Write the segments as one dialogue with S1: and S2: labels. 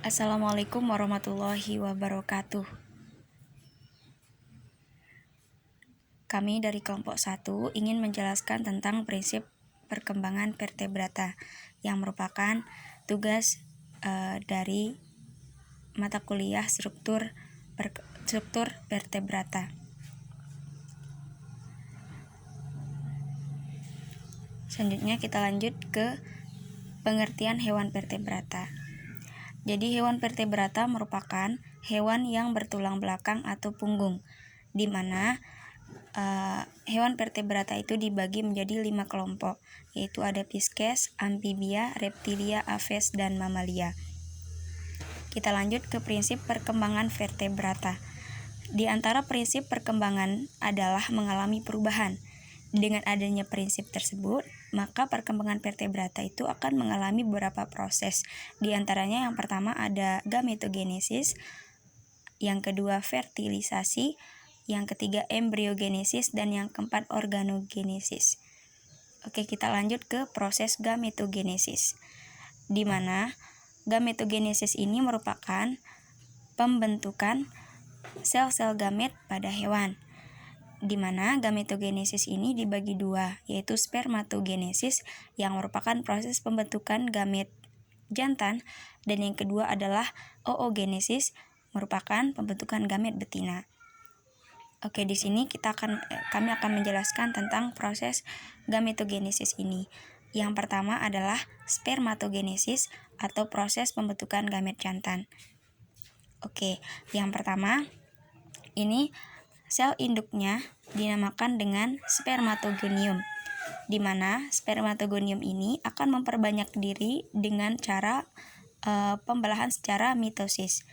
S1: Assalamualaikum warahmatullahi wabarakatuh. Kami dari kelompok 1 ingin menjelaskan tentang prinsip perkembangan vertebrata yang merupakan tugas dari mata kuliah struktur vertebrata. Selanjutnya kita lanjut ke pengertian hewan vertebrata. Jadi hewan vertebrata merupakan hewan yang bertulang belakang atau punggung, di mana hewan vertebrata itu dibagi menjadi 5 kelompok, yaitu ada Pisces, Amphibia, Reptilia, Aves, dan Mamalia. Kita lanjut ke prinsip perkembangan vertebrata. Di antara prinsip perkembangan adalah mengalami perubahan. Dengan adanya prinsip tersebut, maka perkembangan vertebrata itu akan mengalami beberapa proses. Di antaranya yang pertama ada gametogenesis, yang kedua fertilisasi, yang ketiga embriogenesis, dan yang keempat organogenesis. Oke, kita lanjut ke proses gametogenesis, di mana gametogenesis ini merupakan pembentukan sel-sel gamet pada hewan, di mana gametogenesis ini dibagi dua, yaitu spermatogenesis yang merupakan proses pembentukan gamet jantan, dan yang kedua adalah oogenesis, merupakan pembentukan gamet betina. Oke, di sini kami akan menjelaskan tentang proses gametogenesis ini. Yang pertama adalah spermatogenesis atau proses pembentukan gamet jantan. Oke, yang pertama ini sel induknya dinamakan dengan spermatogonium, di mana spermatogonium ini akan memperbanyak diri dengan cara pembelahan secara mitosis,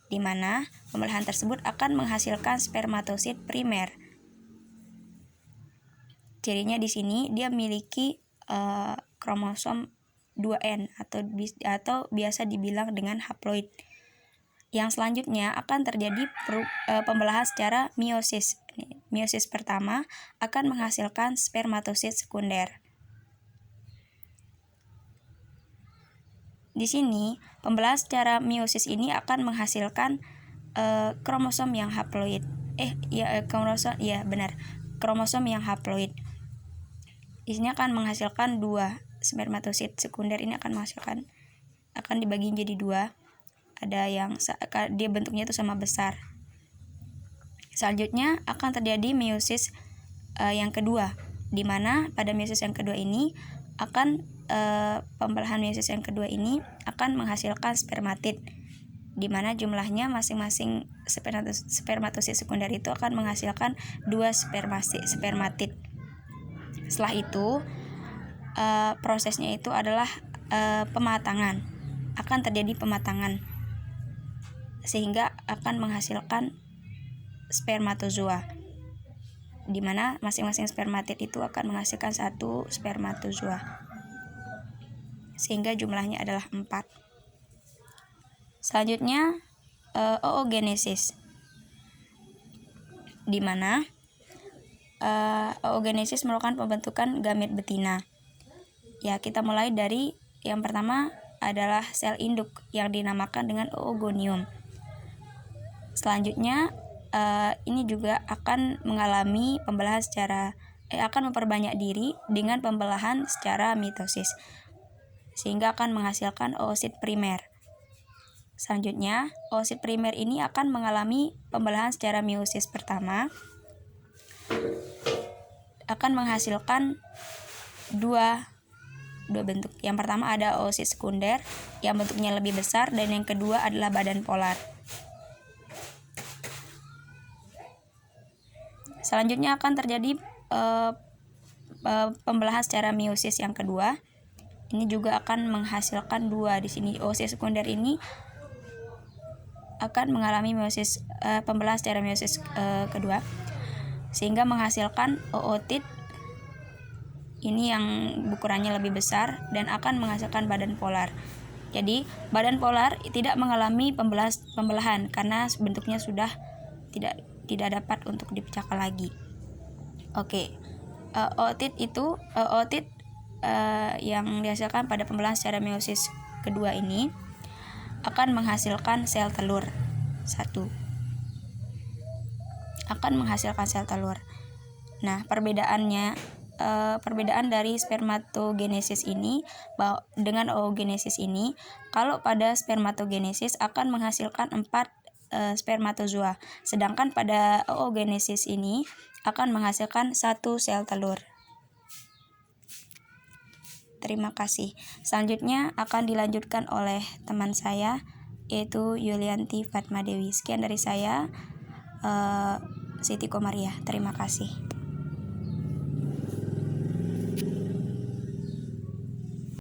S1: di mana pembelahan tersebut akan menghasilkan spermatosit primer. Cirinya di sini dia memiliki kromosom 2N atau biasa dibilang dengan haploid. Yang selanjutnya akan terjadi pembelahan secara meiosis. Meiosis pertama akan menghasilkan spermatosit sekunder. Di sini pembelahan secara meiosis ini akan menghasilkan kromosom yang haploid. Kromosom yang haploid. Di sini akan menghasilkan 2 spermatosit sekunder. Ini akan dibagi menjadi 2. Ada yang dia bentuknya itu sama besar. Selanjutnya akan terjadi meiosis yang kedua, di mana pada meiosis yang kedua ini akan pembelahan meiosis yang kedua ini akan menghasilkan spermatid, di mana jumlahnya masing-masing spermatosit sekunder itu akan menghasilkan 2 spermatid. Setelah itu prosesnya itu adalah pematangan. Akan terjadi pematangan sehingga akan menghasilkan spermatozoa, di mana masing-masing spermatid itu akan menghasilkan 1 spermatozoa, sehingga jumlahnya adalah 4. Selanjutnya oogenesis, di mana oogenesis merupakan pembentukan gamet betina. Ya, kita mulai dari yang pertama adalah sel induk yang dinamakan dengan oogonium. Selanjutnya ini juga akan mengalami pembelahan akan memperbanyak diri dengan pembelahan secara mitosis, sehingga akan menghasilkan oosit primer. Selanjutnya, oosit primer ini akan mengalami pembelahan secara meiosis pertama, akan menghasilkan 2 bentuk. Yang pertama ada oosit sekunder yang bentuknya lebih besar, dan yang kedua adalah badan polar. Selanjutnya akan terjadi pembelahan secara meiosis yang kedua. Ini juga akan menghasilkan 2. Di sini oosit sekunder ini akan mengalami pembelahan secara meiosis kedua, sehingga menghasilkan ootit ini yang ukurannya lebih besar dan akan menghasilkan badan polar. Jadi badan polar tidak mengalami pembelahan karena bentuknya sudah tidak dapat untuk dipecahkan lagi. Oke, ootit yang dihasilkan pada pembelahan secara meiosis kedua ini akan menghasilkan sel telur. 1. Akan menghasilkan sel telur. Nah, perbedaan dari spermatogenesis ini dengan oogenesis ini, kalau pada spermatogenesis akan menghasilkan 4 spermatozoa, sedangkan pada oogenesis ini akan menghasilkan 1 sel telur. Terima kasih. Selanjutnya akan dilanjutkan oleh teman saya, yaitu Yulianti Fatmadewi. Sekian dari saya, Siti Komaria. Terima kasih.